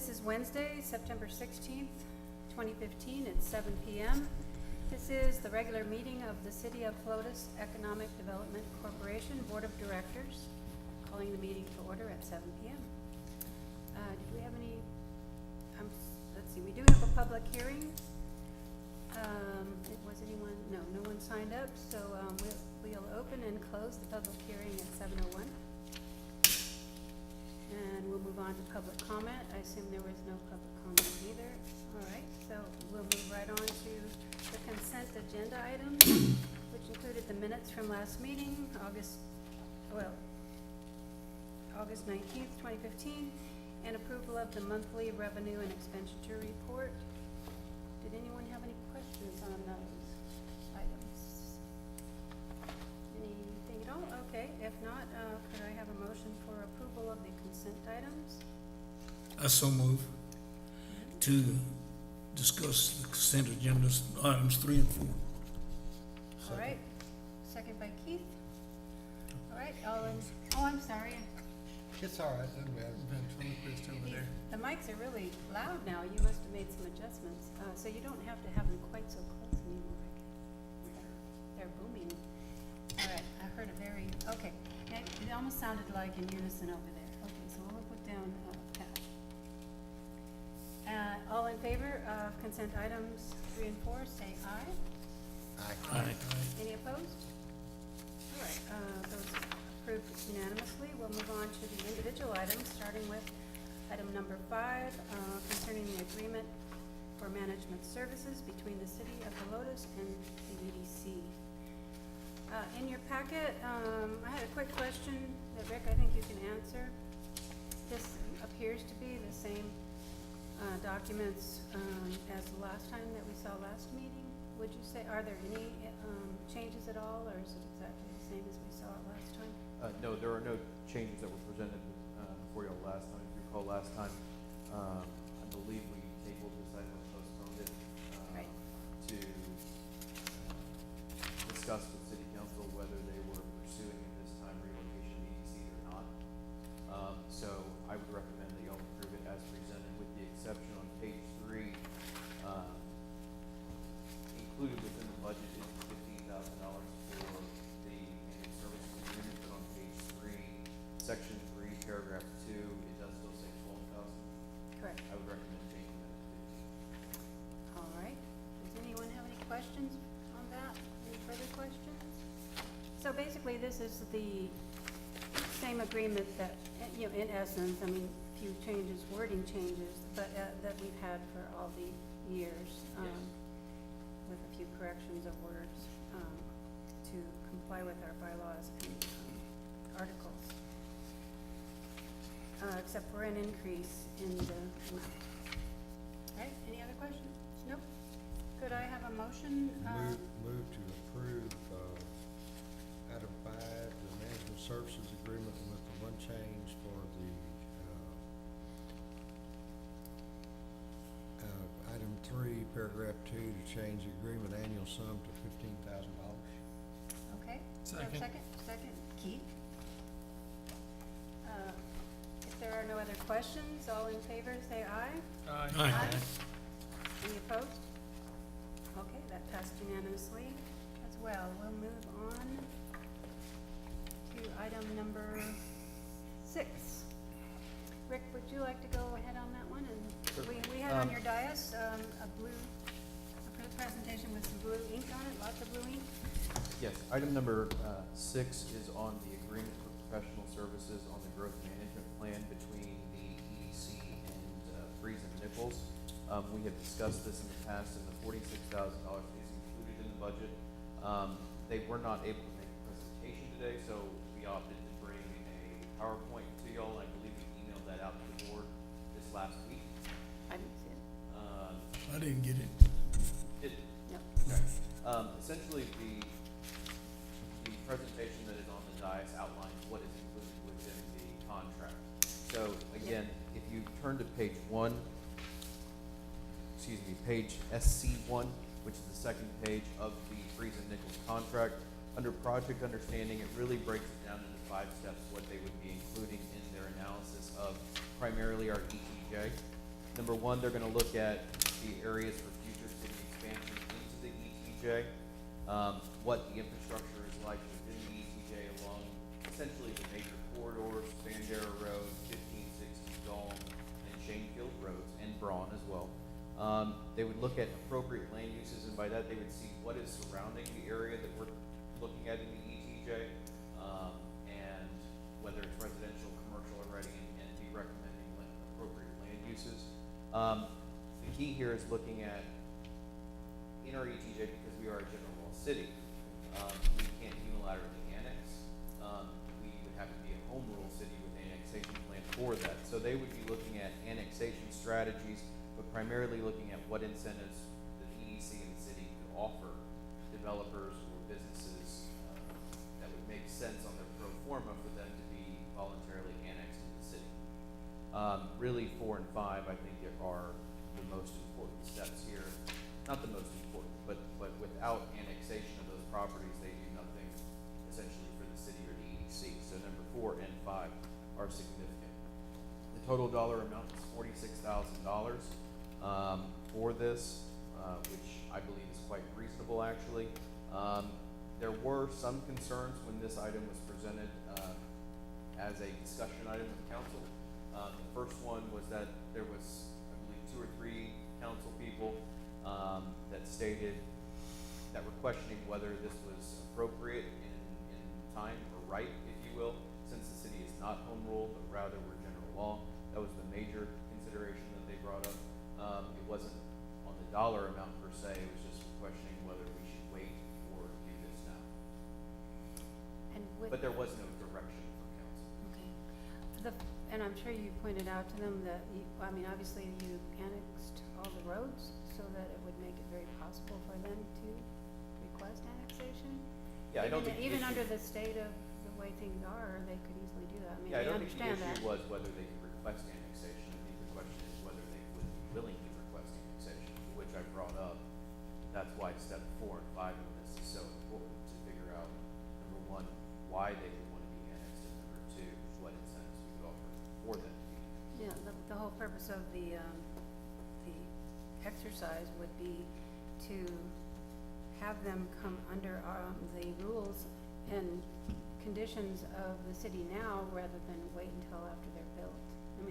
This is Wednesday, September 16th, 2015, at 7 p.m. This is the regular meeting of the City of Helotes Economic Development Corporation Board of Directors, calling the meeting to order at 7 p.m. Did we have any, let's see, we do have a public hearing. Was anyone, no one signed up, so we'll open and close the public hearing at 7:01. And we'll move on to public comment. I assume there was no public comment either. All right, so we'll move right on to the consent agenda items, which included the minutes from last meeting, August 19th, 2015, and approval of the monthly revenue and expenditure report. Did anyone have any questions on those items? Anything at all? Okay, if not, could I have a motion for approval of the consent items? I so move to discuss the consent agenda items 3 and 4. All right, second by Keith. All right, I'm sorry. It's all right, doesn't matter. The mics are really loud now. You must have made some adjustments, so you don't have to have them quite so close anymore. They're booming. All right, I heard a very, okay. It almost sounded like in unison over there. Okay, so we'll put down Pat. All in favor of consent items 3 and 4, say aye. Aye. Any opposed? All right, those approved unanimously. We'll move on to the individual items, starting with item number 5, concerning the agreement for management services between the City of Helotes and the EDC. In your packet, I had a quick question that, Rick, I think you can answer. This appears to be the same documents as the last time that we saw last meeting. Would you say, are there any changes at all, or is it exactly the same as we saw it last time? No, there are no changes that were presented for you all last time. If you recall last time, I believe we tabled this item and postponed it Right. to discuss with City Council whether they were pursuing at this time relocation to EDC or not. So I would recommend that you all approve it as presented, with the exception on page 3. Included within the budget is $15,000 for the managed services agreement, but on page 3, section 3, paragraph 2, it does still say 12,000. Correct. I would recommend changing that to 15. All right. Does anyone have any questions on that? Any further questions? So basically, this is the same agreement that, you know, in essence, I mean, a few changes, wording changes, but that we've had for all the years. With a few corrections of words to comply with our bylaws and articles. Except for an increase in the amount. All right, any other questions? Nope. Could I have a motion? Move to approve, item 5, the management services agreement with the one change for the, item 3, paragraph 2, to change the agreement annual sum to $15,000. Okay. Do I have a Second, Keith. If there are no other questions, all in favor say aye. Aye. Any opposed? Okay, that passed unanimously as well. We'll move on to item number 6. Rick, would you like to go ahead on that one? And Sure. we had on your dais a presentation with some blue ink on it, lots of blue ink. Yes, item number 6 is on the agreement for professional services on the growth management plan between the EDC and Friesen Nichols. We have discussed this in the past, and the $46,000 is included in the budget. They were not able to make a presentation today, so we opted to bring a PowerPoint to y'all. I believe we emailed that out to the board this last week. I didn't see it. I didn't get it. No. Essentially, the presentation that is on the dais outlines what is included within the contract. So again, if you turn to page SC1, which is the second page of the Friesen Nichols contract, under project understanding, it really breaks it down into 5 steps what they would be including in their analysis of primarily our ETJ. Number one, they're gonna look at the areas for future city expansion into the ETJ, what the infrastructure is like within the ETJ along essentially the major corridors, Bandera Road, 1560 Dalm, and Shanefield Roads, and Braun as well. They would look at appropriate land uses, and by that they would see what is surrounding the area that we're looking at in the ETJ, and whether it's residential, commercial already, and be recommending appropriate land uses. The key here is looking at, in our ETJ, because we are a general law city, we can't unilaterally annex. We would have to be a home rule city with an annexation plan for that. So they would be looking at annexation strategies, but primarily looking at what incentives the EDC and the city could offer developers or businesses that would make sense on their pro forma for them to be voluntarily annexed into the city. Really, 4 and 5, I think, are the most important steps here. Not the most important, but without annexation of those properties, they do nothing essentially for the city or the EDC. So number 4 and 5 are significant. The total dollar amount is $46,000 for this, which I believe is quite reasonable, actually. There were some concerns when this item was presented as a discussion item with council. The first one was that there was, I believe, 2 or 3 council people that stated that were questioning whether this was appropriate in time or right, if you will, since the city is not home rule, but rather we're general law. That was the major consideration that they brought up. It wasn't on the dollar amount per se, it was just questioning whether we should wait or do this now. And with. But there was no direction from council. Okay. And I'm sure you pointed out to them that, obviously you annexed all the roads so that it would make it very possible for them to request annexation? Yeah, I don't think the Even issue- under the state of the way things are, they could easily do that. Yeah, I I don't think the understand that. issue was whether they could request annexation. I think the question is whether they would be willing to request annexation, which I brought up. That's why step 4 and 5 of this is so important to figure out, number one, why they would want to be annexed, and number 2, what incentives we would offer for them to be annexed. Yeah, the whole purpose of the exercise would be to have them come under, the rules and conditions of the city now, rather than wait until after they're built.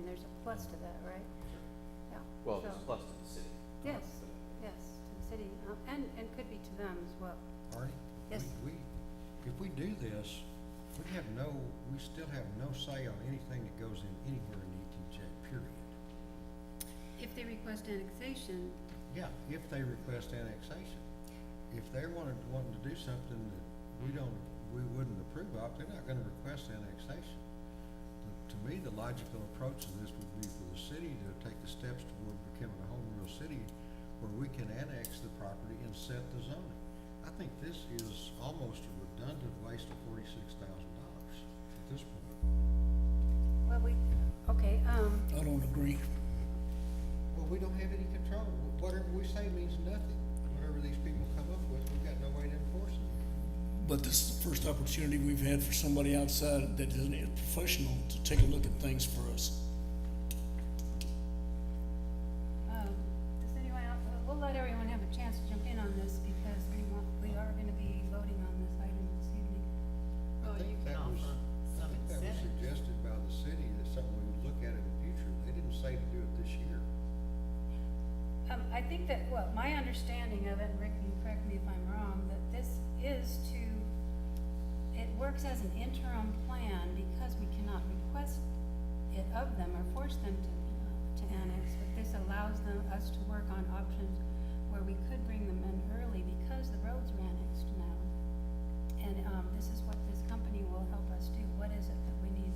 There's a plus to that, right? Yeah. Well, so- it's plus to the city. Yes, yes, to the city, and could be to them as well. Arnie? Yes. If we do this, we still have no say on anything that goes in anywhere in ETJ, period. If they request annexation, Yeah, if they request annexation. If they're wanting to do something that we wouldn't approve of, they're not gonna request annexation. To me, the logical approach to this would be for the city to take the steps toward becoming a home rule city where we can annex the property and set the zoning. I think this is almost a redundant waste of $46,000 at this point. well, okay, I don't agree. Well, we don't have any control. Whatever we say means nothing. Whatever these people come up with, we've got no way to enforce it. But this is the first opportunity we've had for somebody outside that isn't a professional to take a look at things for us. does anyone else, we'll let everyone have a chance to jump in on this, because we are gonna be voting on this item this evening. Well, you can offer some I think that was incentives. suggested by the city, that something we would look at in the future. They didn't say to do it this year. I think that, my understanding of it, and Rick, you can correct me if I'm wrong, that this is it works as an interim plan because we cannot request it of them or force them to annex, but this allows us to work on options where we could bring them in early because the roads are annexed now. And, this is what this company will help us do. What is it that we need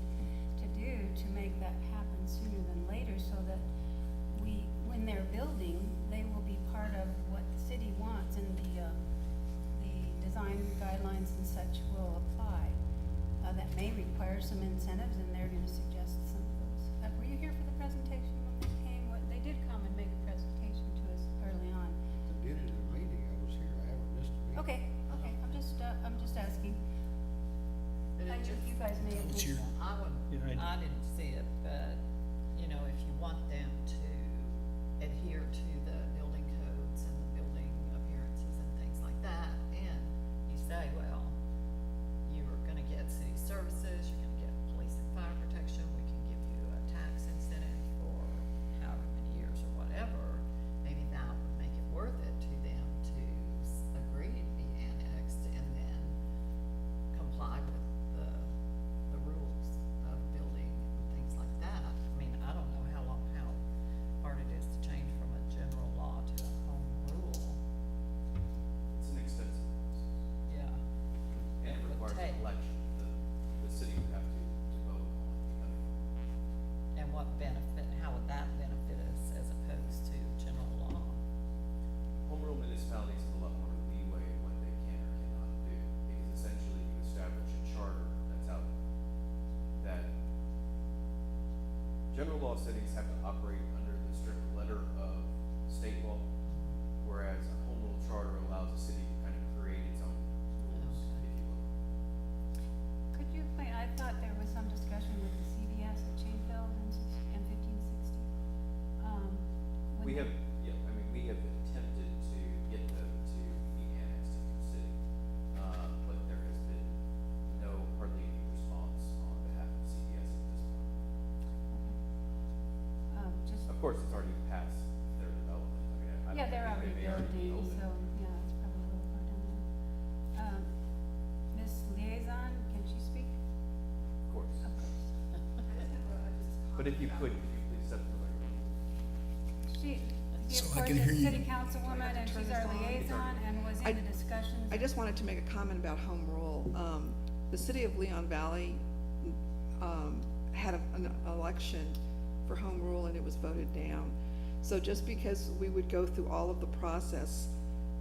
to do to make that happen sooner than later, so that when they're building, they will be part of what the city wants, and the design guidelines and such will apply. That may require some incentives, and they're gonna suggest some of those. Were you here for the presentation when they came? They did come and make a presentation to us early on. They did it in a meeting. I was here. I haven't missed a meeting. Okay, I'm just asking. But it just, You guys may have It's missed your- that. I Yeah, I didn't see it, but, if you want them to law cities have to operate under the strict letter of state law, whereas a home rule charter allows a city to kind of create its own rules, if you will. Could you explain, I thought there was some discussion with the CVS at Chainfield and 1560. We have, yeah, I mean, we have attempted to get them to be annexed into the city, but there has been hardly any response on behalf of CVS at this point. Just, Of course, it's already past their development. I mean, I yeah, they're think already they may be building, so, open. yeah, it's probably a little far down there. Ms. Liaison, can she speak? Of course. Of course. But if you could, could you please step to the microphone? She, So of I course, can hear is you. city councilwoman, and she's our liaison, and was in I- the discussions. I just wanted to make a comment about home rule. The city of Leon Valley, had an election for home rule and it was voted down. So just because we would go through all of the process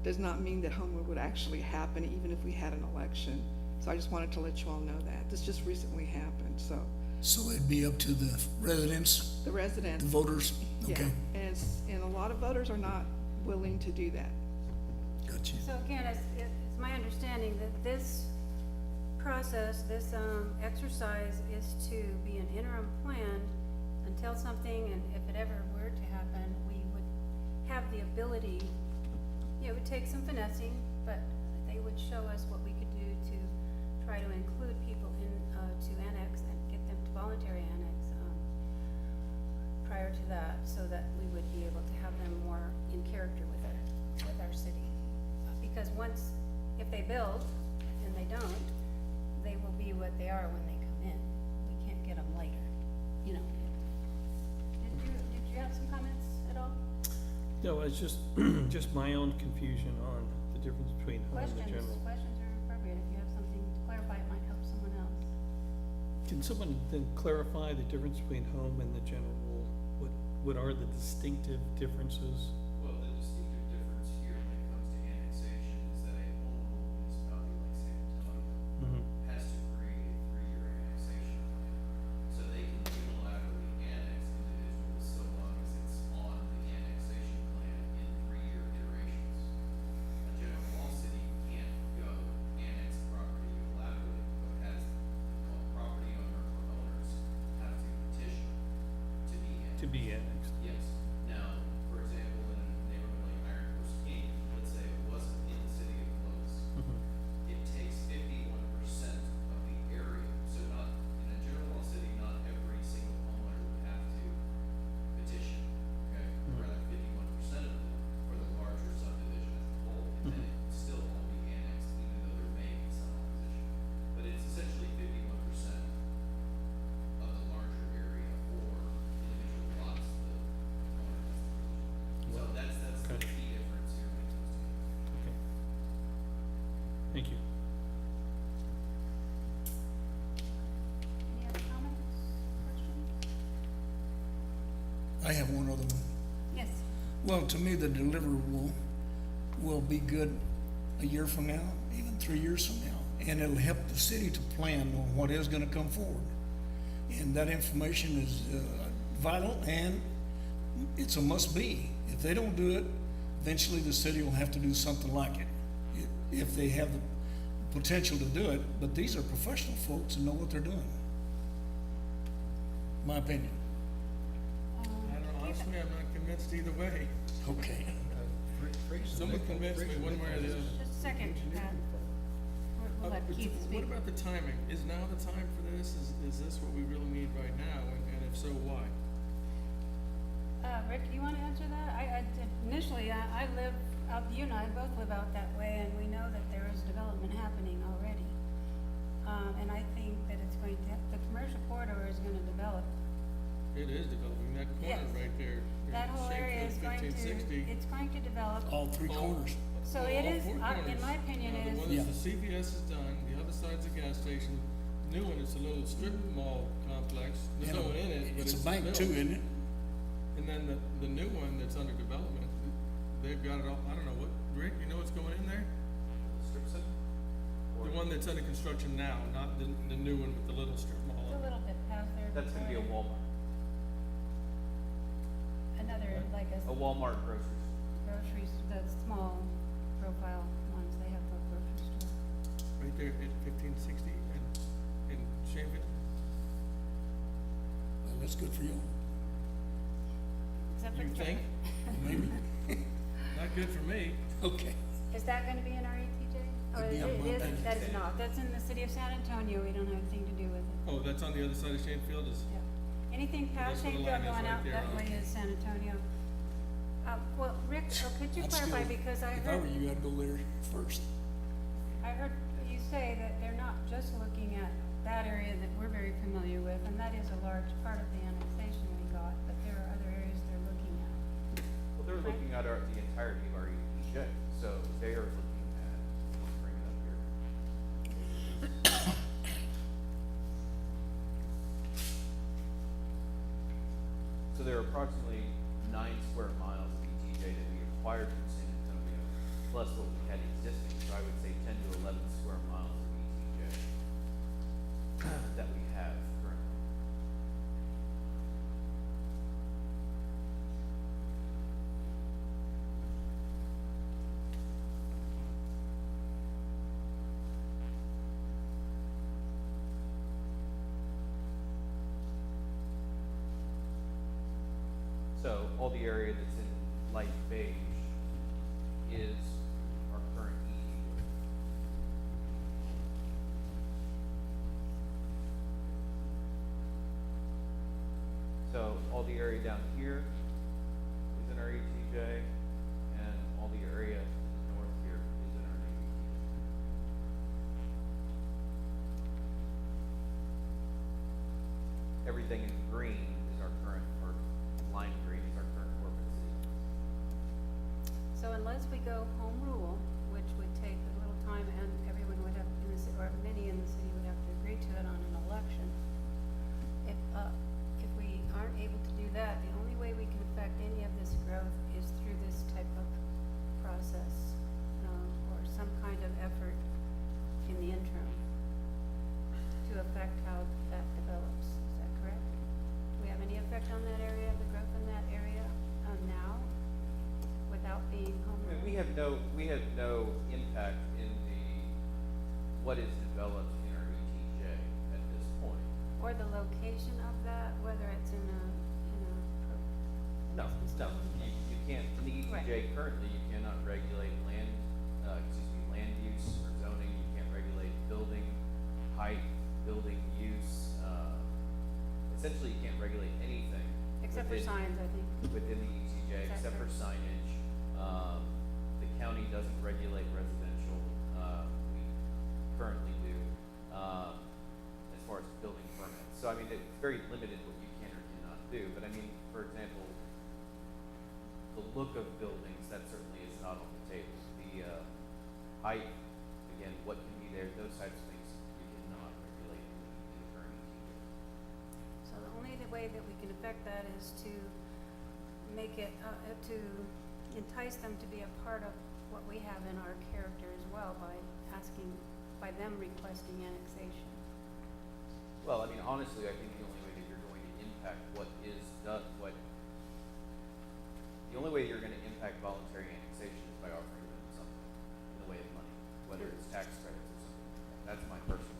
does not mean that home rule would actually happen, even if we had an election. So I just wanted to let you all know that. This just recently happened, so So it'd be up to the residents, the residents. the voters? Yeah, Okay, and a lot of voters are not willing to do that. gotcha. So again, it's my understanding that this process, this, exercise is to be an interim plan until something, and if it ever were to happen, we would have the ability, it would take some finessing, but they would show us what we could do to try to include people in, to annex and get them to voluntary annex, prior to that, so that we would be able to have them more in character with our city. Because once, if they build and they don't, they will be what they are when they come in. We can't get them later, you know. Did you have some comments at all? No, it's just, just my own confusion on the difference between home and Questions general. are appropriate. If you have something to clarify, it might help someone else. Can someone then clarify the difference between home and the general rule? What are the distinctive differences? Well, the distinctive difference here when it comes to annexation is that a home rule municipality like San Antonio Mhm. has to create a 3-year annexation plan. So they can unilaterally annex individuals so long as it's on the annexation plan in 3-year iterations. A general law city can't go annex property unilaterally, but has the property owner or owners have to petition to be annexed. To be annexed. Yes. Now, for example, in a neighborhood like Iron Horse King, let's say it wasn't in the city of Clovis, Mhm. it takes 51% of the area. So not, in a general law city, not every single homeowner would have to petition, okay? Rather 51% of them for the larger subdivision as a whole, and then it would still all be annexed, even though there may be some opposition. But it's essentially 51% of the larger area or individual lots the owner has to petition. So that's the Okay. key difference here when it comes to annexation. Okay. Thank you. Any other comments, questions? I have one other one. Yes. Well, to me, the deliverable will be good a year from now, even 3 years from now. And it'll help the city to plan on what is gonna come forward. And that information is vital, and it's a must-be. If they don't do it, eventually the city will have to do something like it, if they have the potential to do it. But these are professional folks and know what they're doing. My opinion. I don't know, honestly, I'm not convinced either way. Okay. Someone convince me one way or the other. Just a second, Pat. We'll let But Keith speak. What about the timing? Is now the time for this? Is this what we really need right now? And if so, why? Rick, do you want to answer that? Initially, I live out, you and I both live out that way, and we know that there is development happening already. And I think that it's going to, the commercial corridor is going to develop. It is developing, that corner Yes. right there. That whole area is going to, 1560. it's going to develop. All three corners. So Well, it all is, four in corners. my opinion, Now, is. the one Yeah. that's the CVS is done, the other side's a gas station, new one, it's a little strip mall complex, there's And no one in it, but it's it's a bank built. too, isn't it? And then the new one that's under development, they've got it all, I don't know, what, Rick, you know what's going in there? Strip center? The one that's under construction now, not the new one with the little strip It's a mall. little bit past there. That's gonna be a Walmart. Walmart groceries. Groceries, the small profile ones, they have the grocery store. Right there at 1560 in Shanfield. Well, that's good for you. Except for You the think? Maybe. Not good for me. Okay. Is that gonna be in our ETJ? Oh, It'd be on it Mount isn't, that is Daniel. not, that's in the city of San Antonio, we don't have anything to do with it. Oh, that's on the other side of Shanfield is, Yeah. Anything past That's where the Shanefield line is going right out there, that huh? way is San Antonio. Well, Rick, could you I'd clarify, still- because I If I heard, were you, I'd go there first. I heard you say that they're not just looking at that area that we're very familiar with, and that is a large part of the annexation we got, but there are other areas they're looking at. Well, they're Right. looking at the entirety of our ETJ, so they are looking at, let's bring it up here. So there are approximately 9 square miles of ETJ that we acquired from San Antonio, plus what we had existing, so I would say 10 to 11 square miles of ETJ that we have currently. So all the area that's in light beige is our current ETJ. So all the area down here is in our ETJ, and all the area to the north here is in our new ETJ. Everything in green is our current, or lime green is our current corporate city. So unless we go home rule, which would take a little time and everyone would have, or many in the city would have to agree to it on an election, if we aren't able to do that, the only way we can affect any of this growth is through this type of process, or some kind of effort in the interim to affect how that develops. Is that correct? Do we have any effect on that area, the growth in that area, now, without being home I mean, rule? we have no impact in what is developed in our ETJ at this point. Or the location of that, whether it's in a. No, you can't, in the ETJ Right. currently, you cannot regulate land use or zoning, you can't regulate building height, building use, essentially you can't regulate anything. Except for within- signs, I think. Within the ETJ, Is that except for correct? signage. The county doesn't regulate residential, we currently do, as far as building permits. So I mean, it's very limited what you can or cannot do, but I mean, for example, the look of buildings, that certainly is not on the table. The, height, again, what can be there, those types of things you cannot regulate in the current ETJ. So the only way that we can affect that is to make it, to entice them to be a part of what we have in our character as well by by them requesting annexation. Well, I mean, honestly, I think the only way that you're going to impact what is done, the only way you're gonna impact voluntary annexation is by offering them something in the way of money, whether it's tax credits or something. That's my personal,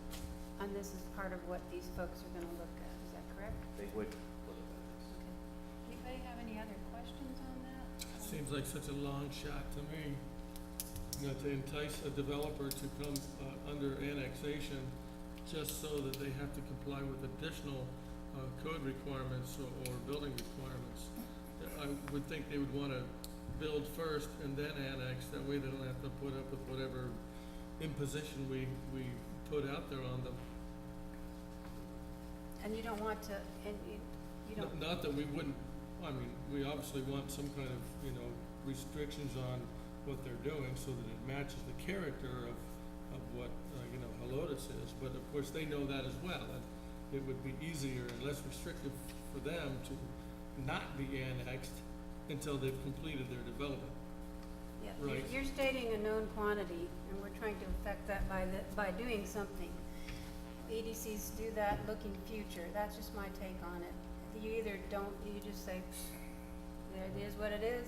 And this is part of what these folks are gonna look at, is that correct? they would look at this. Okay. Anybody have any other questions on that? Seems like such a long shot to me, you know, to entice a developer to come, under annexation just so that they have to comply with additional, code requirements or building requirements. I would think they would wanna build first and then annex, that way they don't have to put up with whatever imposition we put out there on them. And you don't want to, and you don't. Not that we wouldn't, I mean, we obviously want some kind of, you know, restrictions on what they're doing so that it matches the character of what, you know, Helotes is, but of course, they know that as well, and it would be easier and less restrictive for them to not be annexed until they've completed their development. Yeah, Right. you're stating a known quantity, and we're trying to affect that by doing something. EDCs do that looking future, that's just my take on it. You either don't, you just say, there it is what it is,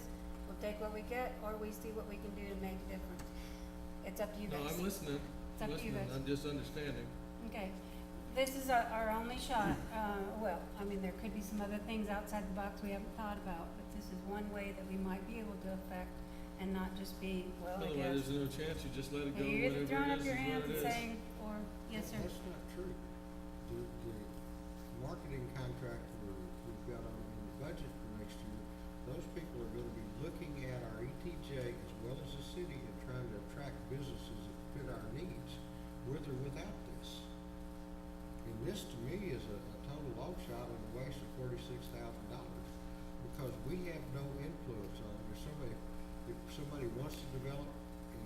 We'll take what we get, or we see what we can do to make a difference. It's up to you No, guys. I'm listening, It's up to you listening, guys. I'm just understanding. Okay, this is our only shot, well, I mean, there could be some other things outside the box we haven't thought about, but this is one way that we might be able to affect and not just be, well, I Otherwise, guess. there's no chance, you just let it go, You're either whatever throwing it up is, your is hands what and it is. saying, or, yes, sir. That's not true. The marketing contract we've got on in the budget for next year, those people are gonna be looking at our ETJ as well as the city and trying to attract businesses that fit our needs, with or without this. And this, to me, is a total long shot and a waste of $46,000, because we have no influence on it. If somebody wants to develop, and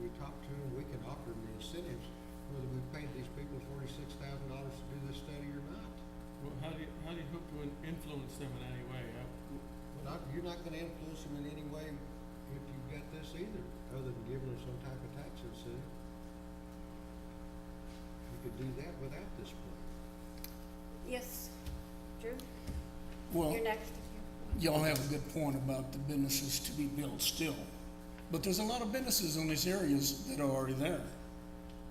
we talk to them, we can offer them the incentives, whether we paid these people $46,000 to do this study or not. Well, how do you hope to influence them in any way? You're not gonna influence them in any way if you've got this either, other than giving them some type of tax incentive. You could do that without this plan. Yes, Drew, Well, you're next. y'all have a good point about the businesses to be built still. But there's a lot of businesses in these areas that are already there.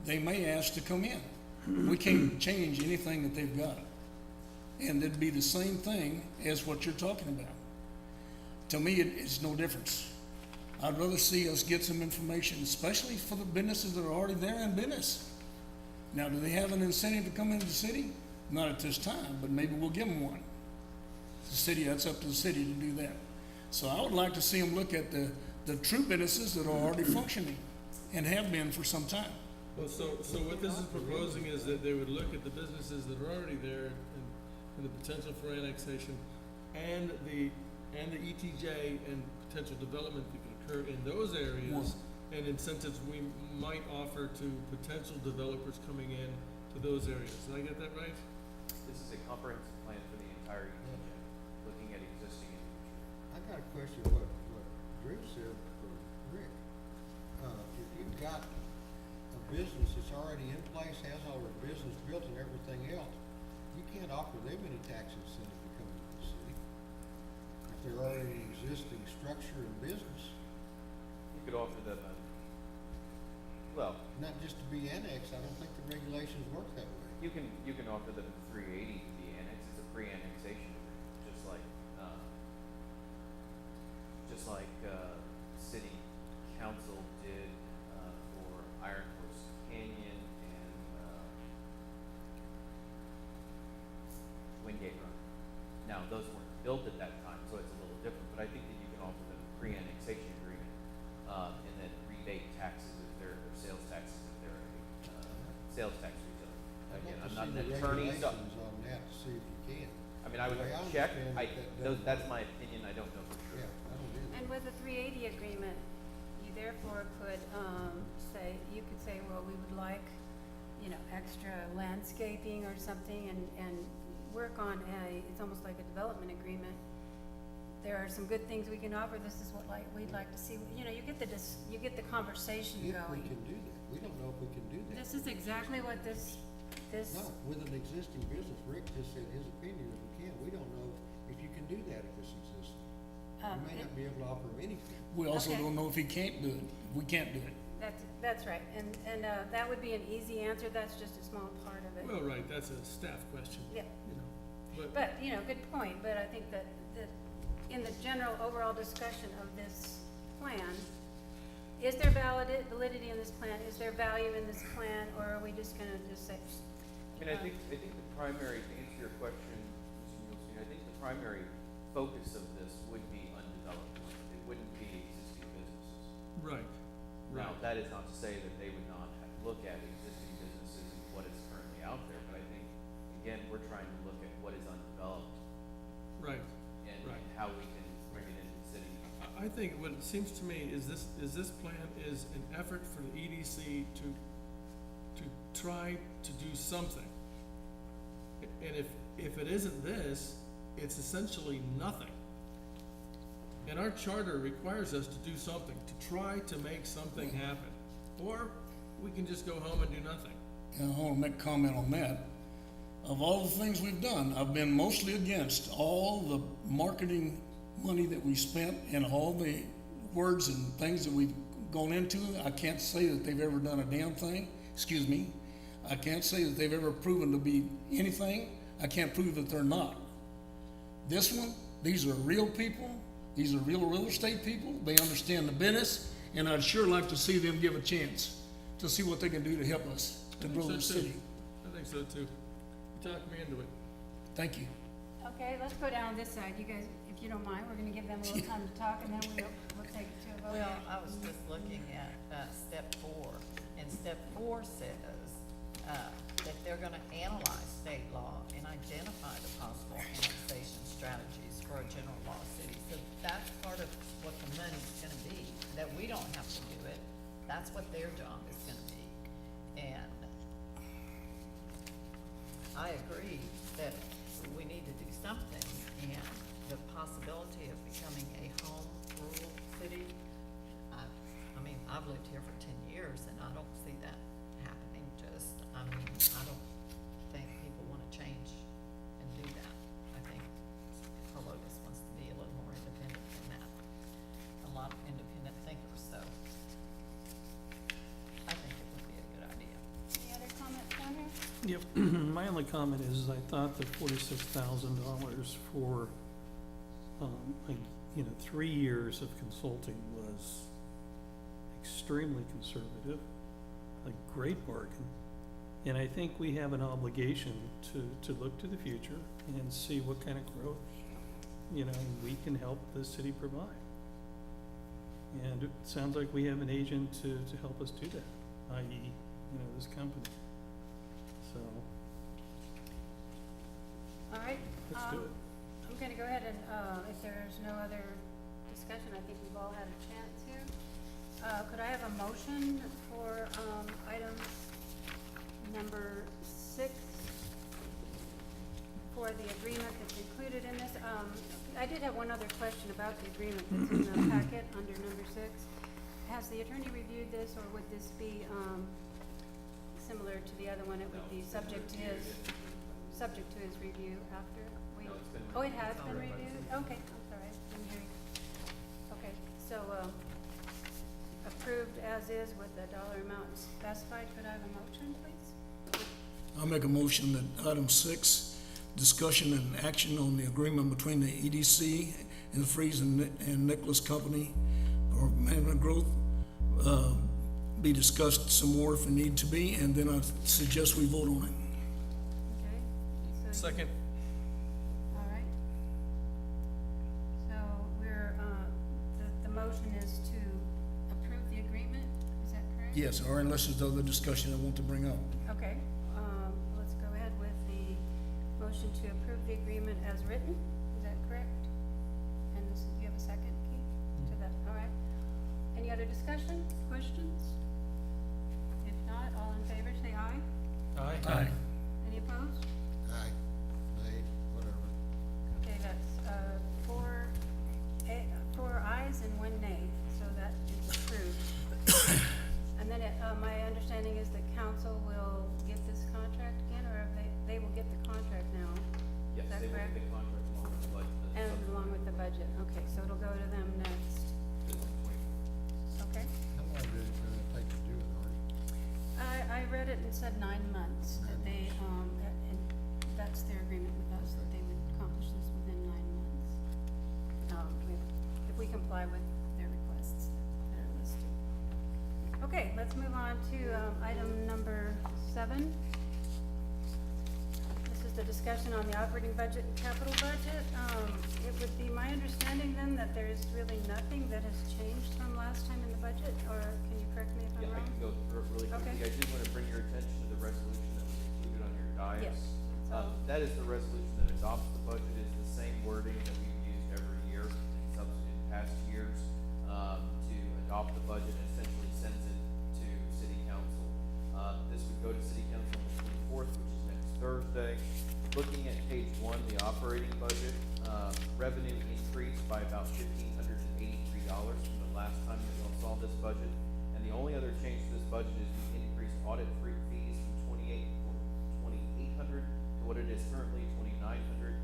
They may ask to come in. We can't change anything that they've got. And it'd be the same thing as what you're talking about. To me, it's no difference. I'd rather see us get some information, especially for the businesses that are already there in business. Now, do they have an incentive to come into the city? Not at this time, but maybe we'll give them one. The city, that's up to the city to do that. So I would like to see them look at the true businesses that are already functioning and have been for some time. Well, so what this is proposing is that they would look at the businesses that are already there and the potential for annexation and the ETJ and potential development that could occur in those areas and incentives we might offer to potential developers coming in to those areas. Did I get that right? This is a comprehensive plan for the entire ETJ, looking at existing and future. I got a question, what Drew said for Rick. If you've got a business that's already in place, has all their business built and everything else, you can't offer them any tax incentive to come into the city. If they're already an existing structure and business, You could offer them well, not just to be annexed, I don't think the regulations work that way. you can offer them 380 to be annexed. It's a pre-annexation agreement, just like city council did for Iron Horse Canyon and Wingate Run. Now, those weren't built at that time, so it's a little different, but I think that you can offer them a pre-annexation agreement, and then rebate taxes if they're, or sales taxes if they're a, sales tax retailer. Again, I'm not an attorney, so, Regulations on that to see if you can. I mean, I would The way have I to check, understand it, that doesn't that's work. my opinion, I don't know for sure. Yeah, I don't either. And with the 380 agreement, you therefore could, you could say, well, we would like, extra landscaping or something and work on it's almost like a development agreement. There are some good things we can offer, this is what we'd like to see, you get the conversation If we going. can do that, we don't know if we can do that. This is exactly what this, No, with an existing business, Rick just said his opinion is we can, we don't know if you can do that if it's existing. Um, You may not be able to offer him anything. We also Okay. don't know if he can't do it. We can't do it. that's right, and that would be an easy answer, that's just a small part of it. Well, right, that's a staff question, Yeah. But, But, good point, but I think that in the general overall discussion of this plan, is there validity in this plan? Is there value in this plan, or are we just gonna just say? I mean, I think the primary, to answer your question, Mr. Muelstein, I think the primary focus of this would be undeveloped land. It wouldn't be existing businesses. right, Now, right. that is not to say that they would not look at existing businesses and what is currently out there, but I think, again, we're trying to look at what is undeveloped Right. and Right. how we can bring it into the city. I think what it seems to me is this plan is an effort for the EDC to try to do something. And if it isn't this, it's essentially nothing. And our charter requires us to do something, to try to make something happen. Or we can just go home and do nothing. And I want to make a comment on that. Of all the things we've done, I've been mostly against all the marketing money that we spent and all the words and things that we've gone into, I can't say that they've ever done a damn thing. Excuse me. I can't say that they've ever proven to be anything. I can't prove that they're not. This one, these are real people. These are real estate people. They understand the business, and I'd sure like to see them give a chance to see what they can do to help us to grow the So too. city. I think so too. You talked me into it. Thank you. Okay, let's go down this side. You guys, if you don't mind, we're gonna give them a little time to talk, and then we'll take it to a vote. Well, I was just looking at, step 4, and step 4 says, that they're gonna analyze state law and identify the possible annexation strategies for a general law city. So that's part of what the money's gonna be, that we don't have to do it. That's what their job is gonna be. And I agree that we need to do something, and the possibility of becoming a home rule city, I mean, I've lived here for 10 years, and I don't see that happening. I don't think people wanna change and do that. I think Helotes wants to be a little more independent than that. A lot of independent thinkers, so I think it would be a good idea. Any other comments down here? Yep, my only comment is I thought that $46,000 for, 3 years of consulting was extremely conservative, a great bargain. And I think we have an obligation to look to the future and see what kind of growth, we can help the city provide. And it sounds like we have an agent to help us do that, i.e., this company. So, All right. let's do it. I'm gonna go ahead and, if there's no other discussion, I think we've all had a chance here. Could I have a motion for, item number 6 for the agreement that's included in this? I did have one other question about the agreement that's in the packet under number 6. Has the attorney reviewed this, or would this be, similar to the other one? It would be subject to his review after we. No, it's been Oh, it reviewed. has It's been already by the reviewed? city. Okay, I'm sorry, I didn't hear you. Okay, so, approved as is with the dollar amount specified. Could I have a motion, please? I'll make a motion that item 6, discussion and action on the agreement between the EDC and the Freeze and Nicholas Company for management growth, be discussed some more if it need to be, and then I suggest we vote on it. Okay. So Second. All right. So we're, the motion is to approve the agreement, is that correct? Yes, or unless there's other discussion I want to bring up. Okay, let's go ahead with the motion to approve the agreement as written, is that correct? And this, do you have a second, Keith, to that, all right? Any other discussion, questions? If not, all in favor, say aye. Aye. Any opposed? Aye, nay, whatever. Okay, that's, 4 ayes and 1 nay, so that is approved. And then my understanding is that council will get this contract again, or if they will get the contract now? Yes, Is that they will correct? get the contract along with the budget. And along with the budget, okay, so it'll go to them next, okay? How long did it take to do it, Artie? I read it and said 9 months, that they, and that's their agreement with us, that they would accomplish this within 9 months. If we comply with their requests that are listed. Okay, let's move on to, item number 7. This is the discussion on the operating budget and capital budget. It would be my understanding then that there is really nothing that has changed from last time in the budget, or can you correct me if I'm Yeah, I wrong? can go through it really quickly. Okay. I did want to bring your attention to the resolution that was included on your dais. Yes. That is the resolution that adopts the budget. It's the same wording that we've used every year in past years, to adopt the budget and essentially sends it to city council. This would go to city council on the 24th, which is next Thursday. Looking at page 1, the operating budget, revenue increased by about $1,583 from the last time that we all saw this budget. And the only other change to this budget is we increased audit fees from $2,800 to what it is currently, $2,900.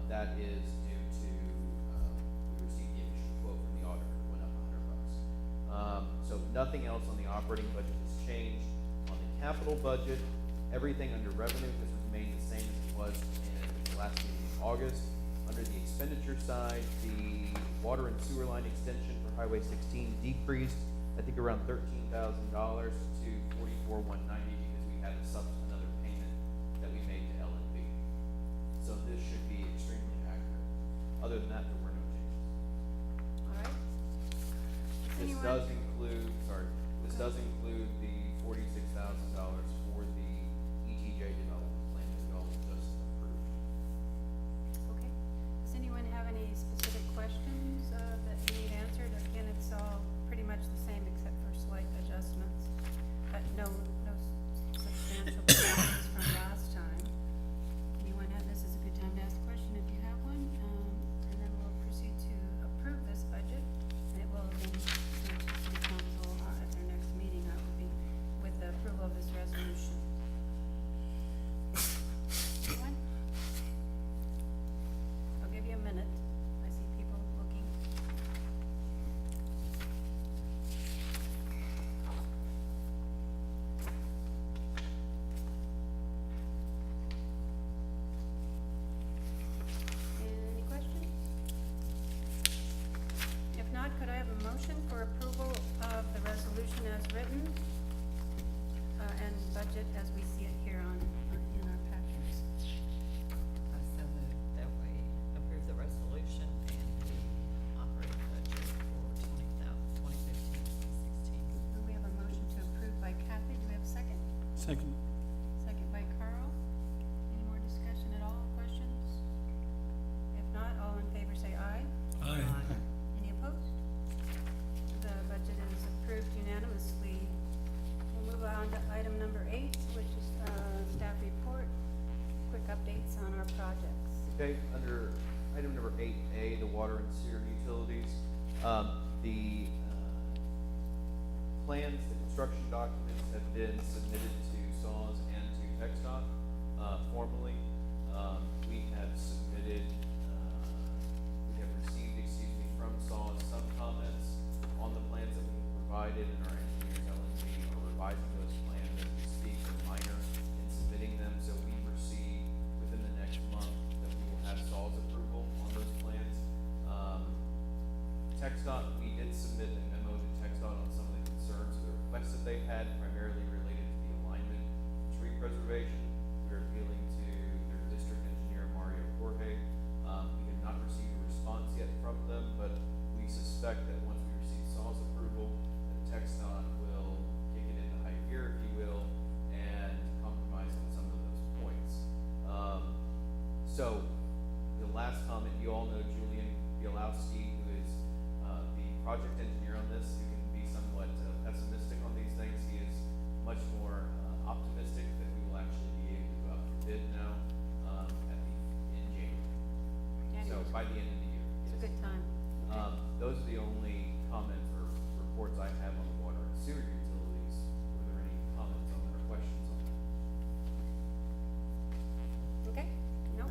That is due to Nothing else on the operating budget has changed. On the capital budget, everything under revenue has remained the same as it was in the last meeting in August. Under the expenditure side, the water and sewer line extension for Highway 16 decreased, I think around $13,000 to $44,190 because we had another payment that we made to LNB. So this should be extremely accurate. Other than that, there were no changes. All right. This Anyone- does include, this does include the $46,000 for the ETJ development plan that we all just approved. Okay. Does anyone have any specific questions that you need answered? Again, it's all pretty much the same except for slight adjustments, but no substantial changes from last time. Anyone have, this is a good time to ask a question if you have one, and then we'll proceed to approve this budget, and it will then go to city council at their next meeting. That will be with the approval of this resolution. Anyone? I'll give you a minute. I see people looking. Any questions? If not, could I have a motion for approval of the resolution as written, and budget as we see it here in our packets? I so moved that we approve the resolution and the operating budget for 2015-16. We have a motion to approve by Kathy. Do we have a second? Second. Second by Carl. Any more discussion at all, questions? If not, all in favor say aye. Aye. Any opposed? The budget is approved unanimously. We'll move on to item number 8, which is staff report. Quick updates on our projects. Okay, under item number 8A, the water and sewer utilities, the plans, the construction documents have been submitted to SAWS and to TxDOT formally. We have submitted, we have received, from SAWS some comments on the plans that we have provided, and our engineers LNG are revising those plans as we speak, they're minor in submitting them, so we foresee within the next month that we will have SAWS approval on those plans. TxDOT, we did submit a memo to TxDOT on some of the concerns or the requests that they had, primarily related to the alignment, tree preservation. We're appealing to their district engineer, Mario Jorge. We have not received a response yet from them, but we suspect that once we receive SAWS approval, that TxDOT will kick it into high gear, if you will, and compromise on some of those points. So, the last comment, you all know Julian Bielowski, who is the project engineer on this, who can be somewhat pessimistic on these things. He is much more optimistic that we will actually be able to go out for bid now in January. So by the end of the year. It's a yes. good time. Okay. Those are the only comments or reports I have on the water and sewer utilities. Were there any comments on that or questions on that? Okay, no?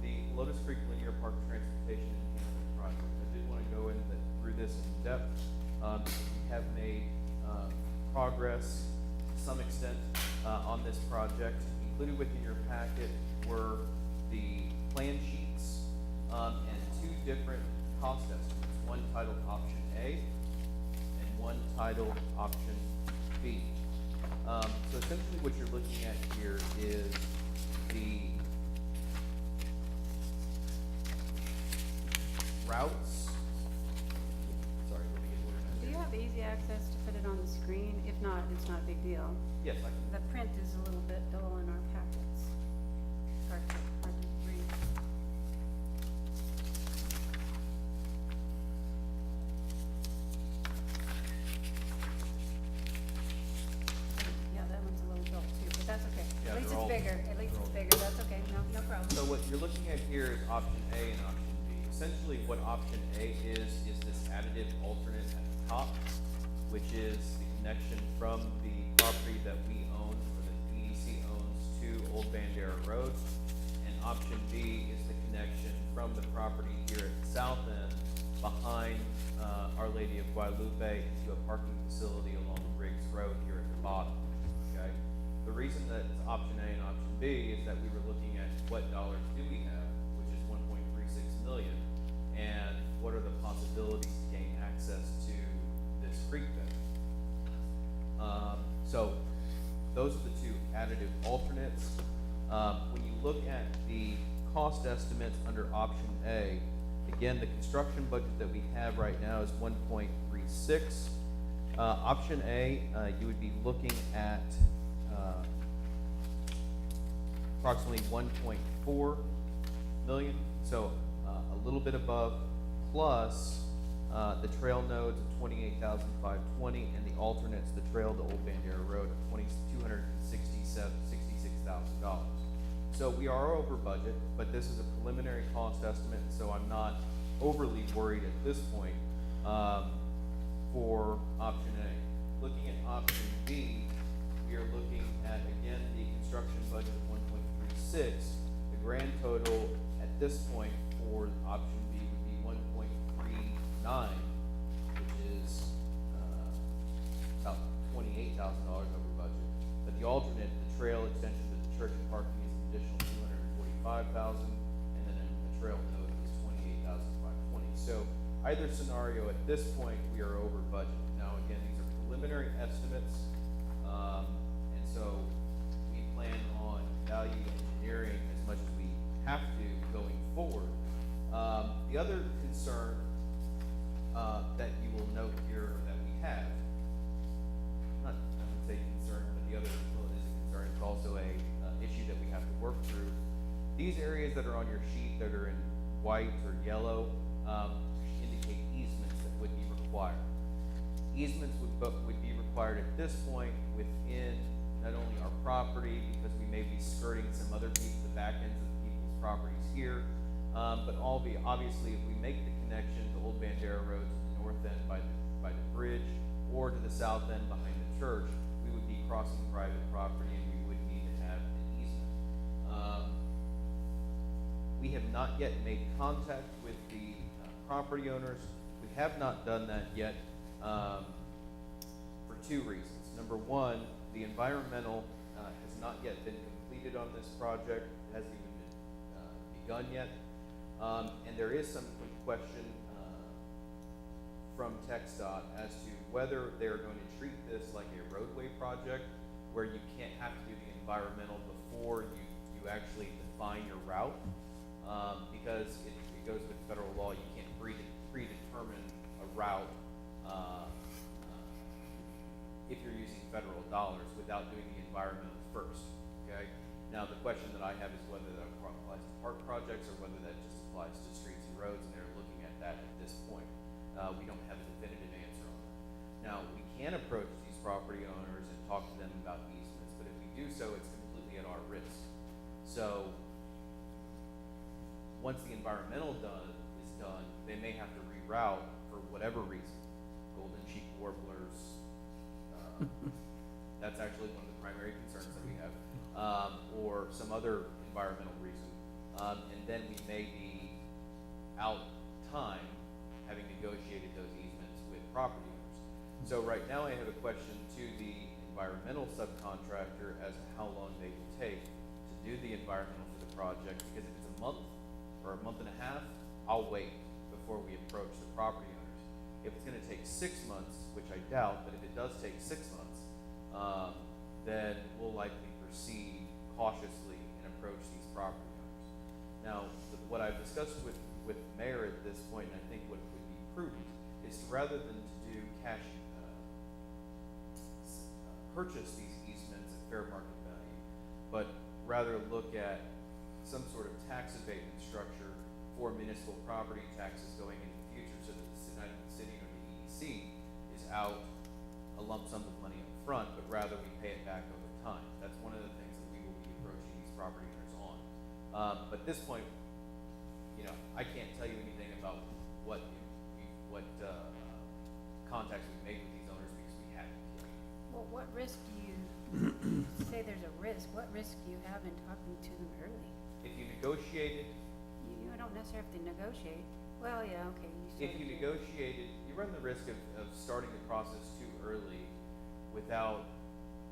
The Lotus Creek Linear Park Transportation Enhancement Project, I did want to go through this in depth. We have made progress to some extent on this project. Included within your packet were the plan sheets and 2 different cost estimates, one titled Option A and one titled Option B. So essentially what you're looking at here is the routes. Sorry, let me get organized Do here. you have easy access to put it on the screen? If not, it's not a big deal. Yes, I can. The print is a little bit dull in our packets. Hard to read. Yeah, that one's a little dull too, but that's okay. Yeah, At least they're it's all- bigger. At least they're it's all- bigger. That's okay. No problem. So what you're looking at here is option A and option B. Essentially, what option A is this additive alternate at the top, which is the connection from the property that we own, or that the EDC owns, to Old Bandera Road. And option B is the connection from the property here at the south end behind Our Lady of Guadalupe into a parking facility along Briggs Road here at the bottom, okay? The reason that it's option A and option B is that we were looking at what dollars do we have, which is 1.36 million, and what are the possibilities to gain access to this creek bed. So those are the two additive alternates. When you look at the cost estimates under option A, again, the construction budget that we have right now is 1.36. Option A, you would be looking at approximately 1.4 million, so a little bit above, plus the trail nodes of 28,520 and the alternates, the trail to Old Bandera Road of $266,000. So we are over budget, but this is a preliminary cost estimate, so I'm not overly worried at this point for option A. Looking at option B, we are looking at, again, the construction budget of 1.36. The grand total at this point for option B would be 1.39, which is about $28,000 over budget. But the alternate, the trail extension to the church and parking is an additional $245,000, and then a trail node is $28,520. So either scenario at this point, we are over budget. Now, again, these are preliminary estimates, and so we plan on value engineering as much as we have to going forward. The other concern that you will note here that we have, not, I would say concern, but the other, well, it is a concern, it's also a issue that we have to work through. These areas that are on your sheet that are in white or yellow indicate easements that would be required. Easements would be required at this point within not only our property, because we may be skirting some other people, the back ends of people's properties here, but obviously if we make the connection to Old Bandera Road to the north end by the bridge, or to the south end behind the church, we would be crossing private property and we would need to have an easement. We have not yet made contact with the property owners. We have not done that yet for two reasons. Number one, the environmental has not yet been completed on this project, hasn't even been begun yet. And there is some question from TxDOT as to whether they're going to treat this like a roadway project where you can't have to do the environmental before you actually define your route. Because it goes with federal law, you can't predetermine a route if you're using federal dollars without doing the environmental first, okay? Now, the question that I have is whether that applies to park projects or whether that just applies to streets and roads, and they're looking at that at this point. We don't have a definitive answer on that. Now, we can approach these property owners and talk to them about easements, but if we do so, it's completely at our risk. So, once the environmental is done, they may have to reroute for whatever reason. Golden cheek warblers, that's actually one of the primary concerns that we have, or some other environmental reason. And then we may be out time having negotiated those easements with property owners. So right now I have a question to the environmental subcontractor as to how long they will take to do the environmental for the project, because if it's a month or a month and a half, I'll wait before we approach the property owners. If it's gonna take 6 months, which I doubt, but if it does take 6 months, then we'll likely proceed cautiously and approach these property owners. Now, what I've discussed with the mayor at this point, and I think what would be prudent, is rather than to do cash, purchase these easements at fair market value, but rather look at some sort of tax abatement structure for municipal property taxes going into the future, so that the city or the EDC is out a lump sum of money up front, but rather we pay it back over time. That's one of the things that we will be approaching these property owners on. But at this point, you know, I can't tell you anything about what contacts we've made with these owners because we haven't yet. Well, what risk do you, say there's a risk, what risk do you have in talking to them early? If you negotiated, You don't necessarily have to negotiate. Well, yeah, okay, you if you negotiated, you run the risk of starting the process too early without,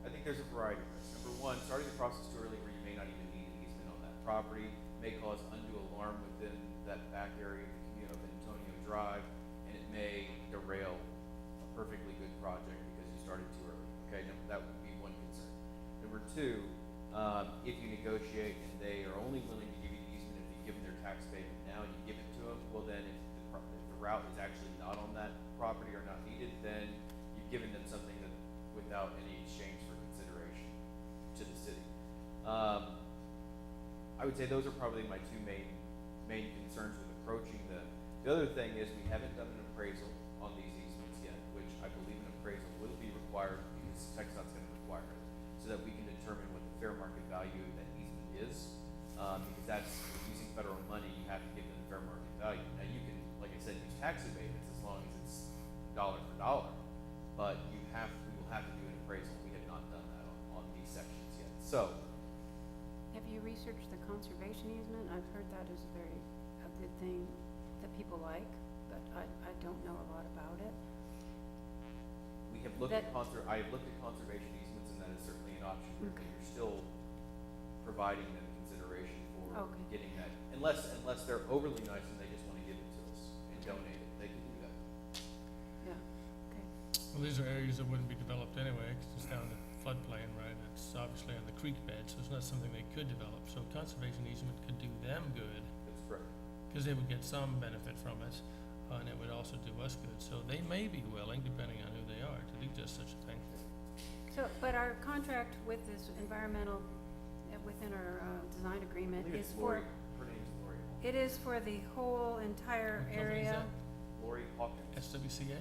I think there's a variety of risks. Number one, starting the process too early where you may not even need an easement on that property may cause undue alarm within that back area of Antonio Drive, and it may derail a perfectly good project because you started too early. Okay, no, that would be one concern. Number two, if you negotiate and they are only willing to give you the easement if you give them their tax payment now and you give it to them, well then if the route is actually not on that property or not needed, then you've given them something that without any exchange for consideration to the city. I would say those are probably my two main concerns with approaching them. The other thing is we haven't done an appraisal on these easements yet, which I believe an appraisal will be required because TxDOT's going to require it, so that we can determine what the fair market value of that easement is. Because that's, using federal money, you have to give them the fair market value. Now you can, like I said, use tax abatements as long as it's dollar for dollar, but we will have to do an appraisal. We have not done that on these sections yet. So, Have you researched the conservation easement? I've heard that is a good thing that people like, but I don't know a lot about it. we have looked at That- I have looked at conservation easements, and that is certainly an option, but you're still providing them consideration for Okay. getting that, unless they're overly nice and they just wanna give it to us and donate it, they can do that. Yeah, okay. Well, these are areas that wouldn't be developed anyway, 'cause it's down the floodplain, right? It's obviously on the creek bed, so it's not something they could develop. So conservation easement could do them good, That's correct. because they would get some benefit from it, and it would also do us good. So they may be willing, depending on who they are, to do just such a thing. So, but our contract with this environmental, within our design I agreement believe is it's for, Lori, her name's Lori. it is for the whole entire What company is area. that? Lori Hawkins. SWCA?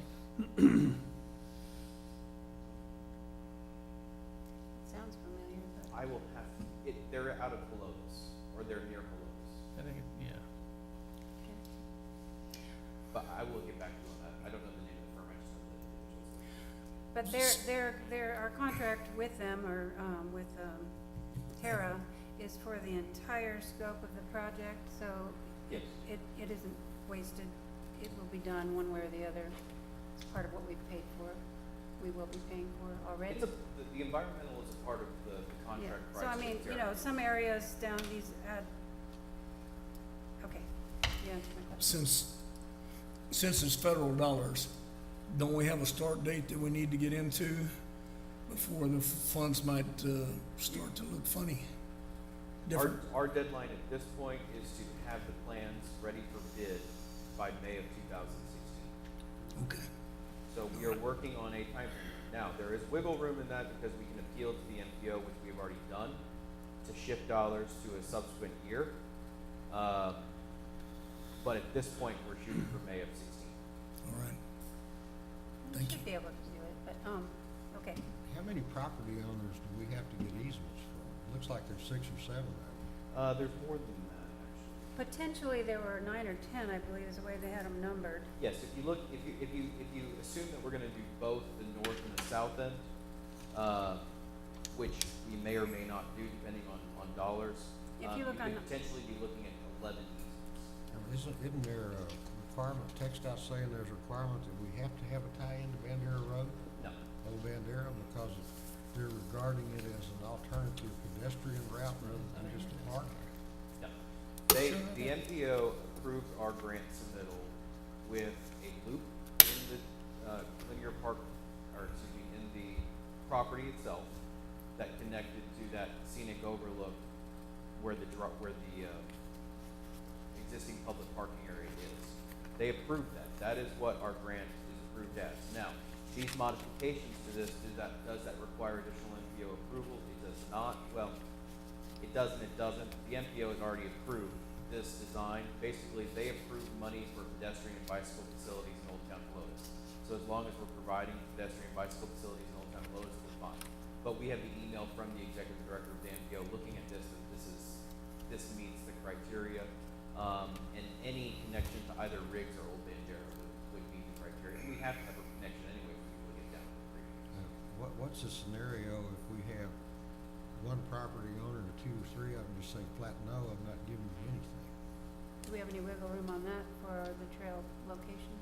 Sounds familiar, but. I will have, they're out of Helotes, or they're near Helotes, I think, yeah. Okay. but I will get back to you on that. I don't know the name of the firm, I just know the individuals. But our contract with them, or, with, Terra, is for the entire scope of the project, so Yes. it isn't wasted. It will be done one way or the other. It's part of what we've paid for, we will be paying for already. The environmental is a part of the Yeah, contract price. so I with mean, Terra. you know, some areas down these, okay, you answered my question. Since it's federal dollars, don't we have a start date that we need to get into before the funds might start to look funny? Different. Our deadline at this point is to have the plans ready for bid by May of 2016. Okay. So we are working on a timeframe. Now, there is wiggle room in that because we can appeal to the MPO, which we've already done, to shift dollars to a subsequent year. But at this point, we're shooting for May of 16. All right. We Thank should be able to do it, but, okay. How many property owners do we have to get easements from? Looks like there's 6 or 7 of them. There's more than that, actually. Potentially, there were 9 or 10, I believe, is the way they had them numbered. Yes, if you look, if you assume that we're gonna do both the north and the south end, which we may or may not do depending on dollars, If you look on could the- potentially be looking at 11 easements. Isn't there a requirement, TxDOT saying there's a requirement that we have to have a tie-in to Bandera Road, No, Old Bandera, because they're regarding it as an alternative pedestrian route rather than just a park? no. The MPO approved our grant submittal with a loop in the, linear park, or excuse me, in the property itself that connected to that scenic overlook where the existing public parking area is. They approved that. That is what our grant is approved as. Now, these modifications to this, does that require additional MPO approval? It does not. Well, it does and it doesn't. The MPO has already approved this design. Basically, they approved money for pedestrian and bicycle facilities in Old Town Helotes. So as long as we're providing pedestrian and bicycle facilities in Old Town Helotes, we're fine. But we have the email from the executive director of the MPO looking at this, that this meets the criteria. And any connection to either Riggs or Old Bandera would meet the criteria. And we have to have a connection anyway for people to get down to the creek. What's the scenario if we have one property owner and 2 or 3 of them just say flat no, I'm not giving you anything? Do we have any wiggle room on that for the trail location?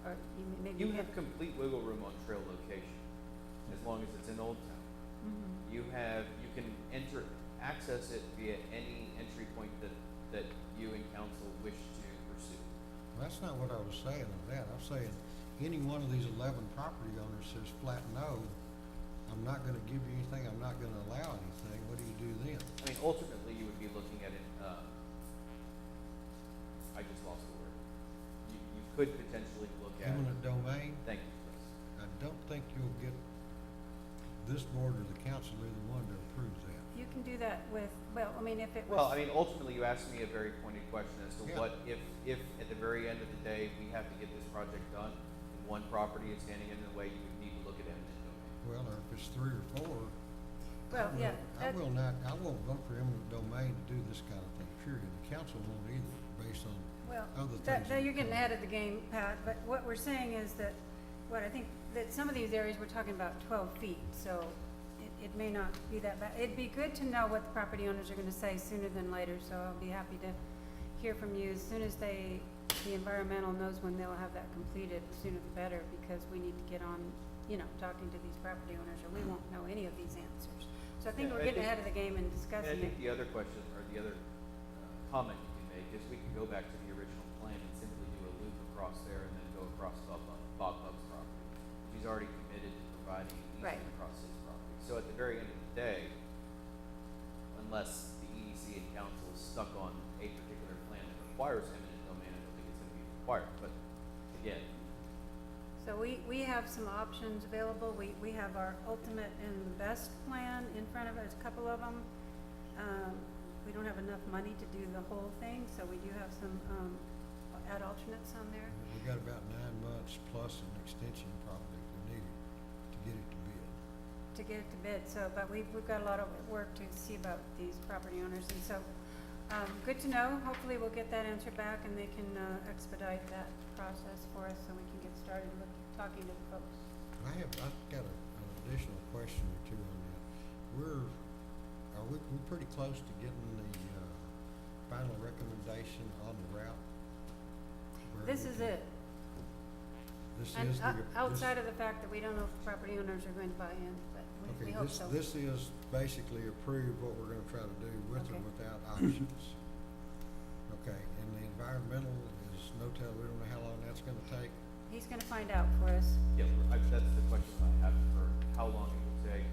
or maybe. You have complete wiggle room on trail location, as long as it's in Old Town. Mhm. You can access it via any entry point that you and council wish to pursue. That's not what I was saying of that. I'm saying, any one of these 11 property owners says flat no, I'm not gonna give you anything, I'm not gonna allow anything, what do you do then? I mean, ultimately, you would be looking at it, I just lost the word. You could potentially look at, Eminent domain, thank you, Chris. I don't think you'll get this board or the council either one to approve that. You can do that with, well, I mean, if it was. Well, I mean, ultimately, you asked me a very pointed question as to Yeah. what if at the very end of the day, we have to get this project done, and one property is standing in the way, you would need to look at eminent domain. Well, or if it's 3 or 4. Well, yeah, I won't vote for eminent domain to do this kind of thing, period. The council won't either, based on Well, other that, things. you're getting ahead of the game, Pat, but what we're saying is that, what I think, that some of these areas, we're talking about 12 feet, so it may not be that bad. It'd be good to know what the property owners are gonna say sooner than later, so I'll be happy to hear from you as soon as the environmental knows when they'll have that completed, sooner the better, because we need to get on, talking to these property owners, or we won't know any of these answers. So I think Yeah, we're I getting think- ahead of the game and And I discussing think it. the other question, or the other comment you can make is we can go back to the original plan and simply do a loop across there and then go across Bob Hubb's property. He's already committed to providing an Right. easement across his property. So at the very end of the day, unless the EDC and council is stuck on a particular plan that requires eminent domain, I don't think it's gonna be required, but again, So we have some options available. We have our ultimate and best plan in front of us, a couple of them. We don't have enough money to do the whole thing, so we do have some, add alternates on there. We got about 9 months plus an extension probably if we needed to get it to bid. To get it to bid, so, but we've got a lot of work to see about these property owners, and so, good to know. Hopefully we'll get that answer back and they can, expedite that process for us so we can get started talking to the folks. I've got an additional question or two on that. We're pretty close to getting the, final recommendation on the route? Where This we is can- it. This And is the. outside of the fact that we don't know if the property owners are going to buy in, but we hope so. This is basically approve what we're gonna try to do with or Okay. without options. Okay, and the environmental is no tell, we don't know how long that's gonna take. He's gonna find out for us. yeah, that's the question I have for how long it will take.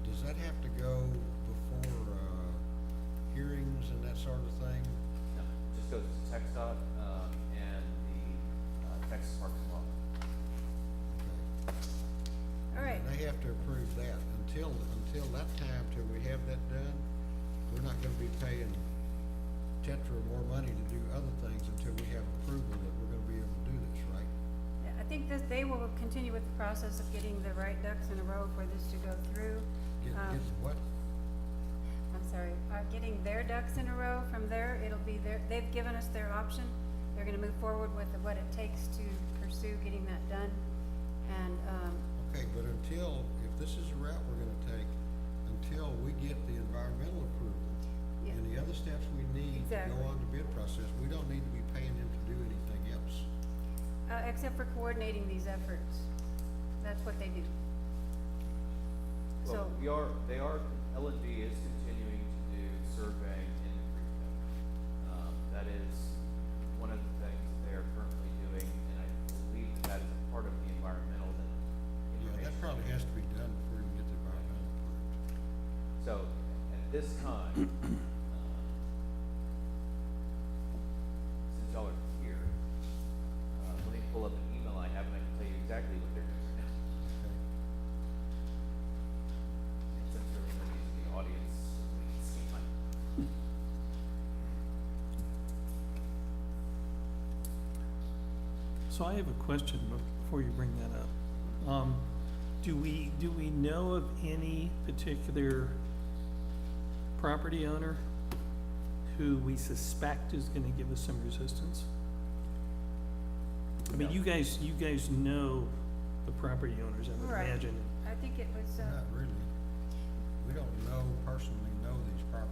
Does that have to go before, hearings and that sort of thing? No, it just goes to TxDOT, and the Texas Parks and Law. Okay. All right. And they have to approve that. Until that time, till we have that done, we're not gonna be paying Tetra more money to do other things until we have approval that we're gonna be able to do this, right? Yeah, I think that they will continue with the process of getting the right ducks in a row for this to go through. Get what? I'm sorry, getting their ducks in a row from there, they've given us their option. They're gonna move forward with what it takes to pursue getting that done. And, Okay, but if this is the route we're gonna take, until we get the environmental approval Yeah. and the other steps we need to Exactly. go on the bid process, we don't need to be paying them to do anything else. except for coordinating these efforts, that's what they do. Well, So, L&D is continuing to do surveying in the creek bed. That is one of the things that they are currently doing, and I believe that is a part of the environmental that Yeah, information. that probably has to be done before you can get the environmental approved. So, at this time, since y'all are here, let me pull up an email I have and I can tell you exactly what they're doing right now. Okay. Since there was nobody's in the audience, we can see my. So I have a question before you bring that up. Do we know of any particular property owner who we suspect is gonna give us some resistance? I mean, No. you guys know the property owners, I would Right. imagine. I think it was, Not really. We don't personally know these property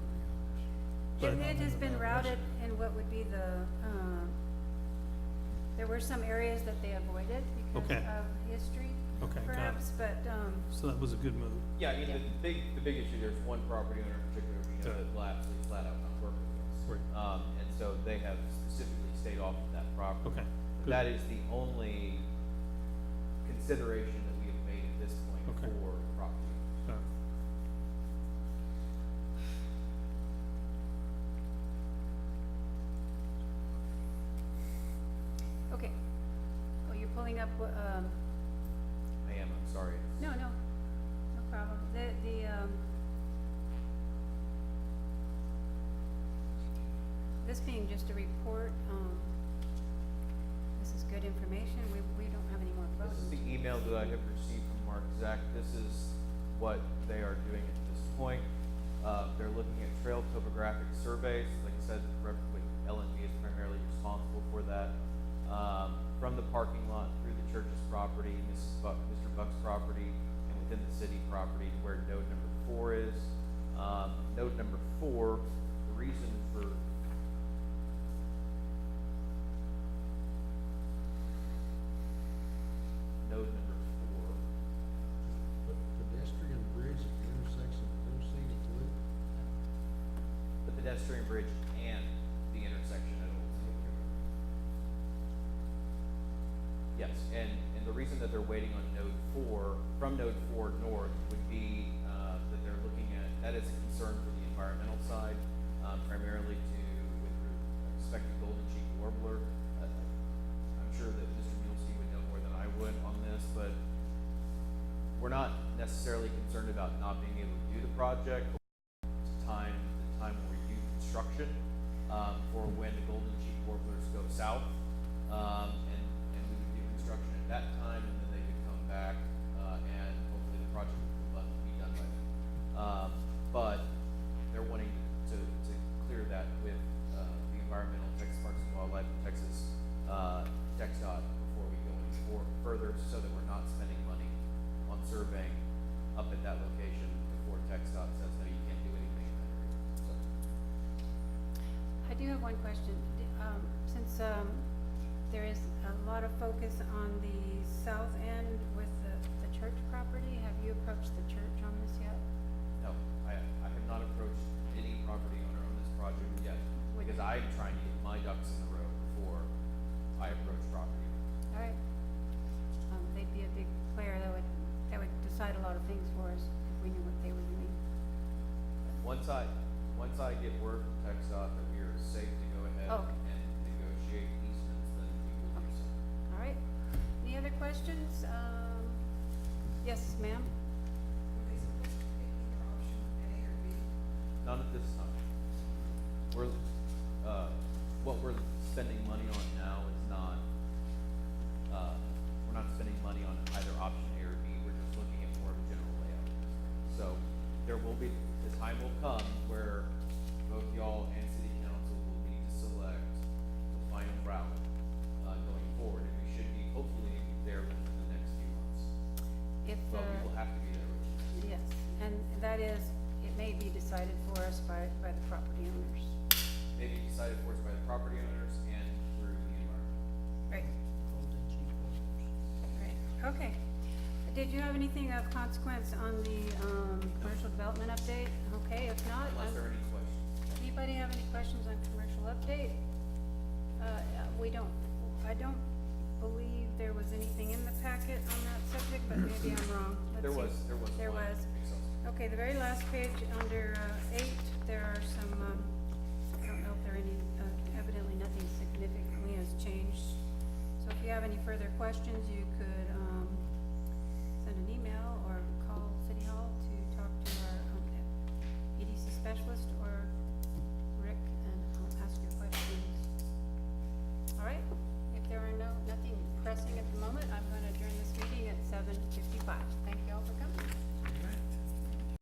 owners. it has been routed in what would be the, There were some areas that they avoided because Okay. of history, Okay, got it. perhaps, but, So that was a good move. Yeah, I mean, Yeah. the big issue, there's one property owner in particular, you know, that will absolutely flat out not work with us. Right. And so they have specifically stayed off of that property. Okay, But good. that is the only consideration that we have made at this point Okay. for property. Got it. okay. Oh, you're pulling up, I am, I'm sorry. no, no problem. This being just a report, this is good information. We don't have any more This votes. is the email that I have received from Mark Zach. This is what they are doing at this point. They're looking at trail topographic surveys. Like I said, LNV is primarily responsible for that. From the parking lot through the church's property, Mr. Buck's property, and within the city property to where node number 4 is. Node number 4, the reason for node number 4. Pedestrian bridge at the intersection of Middle C and Blue. The pedestrian bridge and the intersection at Old City. Yes, and the reason that they're waiting on node 4, from node 4 north would be, that they're looking at, that is a concern for the environmental side, primarily with respect to golden cheek warbler. I'm sure that Mr. Mulesey would know more than I would on this, but we're not necessarily concerned about not being able to do the project. The time where we do construction, for when the golden cheek warblers go south. And we would do construction at that time, and then they could come back, and hopefully the project would be done by then. But they're wanting to clear that with, the environmental, Texas Parks and Wildlife, and Texas, TxDOT before we go any further, so that we're not spending money on surveying up at that location before TxDOT says, no, you can't do anything in that area. So, I do have one question. Since there is a lot of focus on the south end with the church property, have you approached the church on this yet? no, I have not approached any property owner on this project yet, because I'm trying to get my ducks in the row before I approach property owners. All right. They'd be a big player that would decide a lot of things for us if we knew what they were doing. Once I get word from TxDOT that we are safe to go ahead Oh, okay. and negotiate easements, then we will do so. All right. Any other questions? Yes, ma'am? None at this time. What we're spending money on now is not, we're not spending money on either option A or B, we're just looking at more of a general layout. So there will be, the time will come where both y'all and city council will need to select the final route, going forward, and we should be hopefully there within the next few months. If But we will have to be there within the next. yes, and that is, it may be decided for us by the property owners. Maybe decided for us by the property owners and through the environment. Right. Golden cheek warblers. Right, okay. Did you have anything of consequence on the, commercial development update? Okay, if not, Unless there are any questions. anybody have any questions on commercial update? I don't believe there was anything in the packet on that subject, but maybe I'm wrong. Let's There see. was. There one was. Excel. Okay, the very last page under, 8, there are some, I don't know if there are any, evidently nothing significantly has changed. So if you have any further questions, you could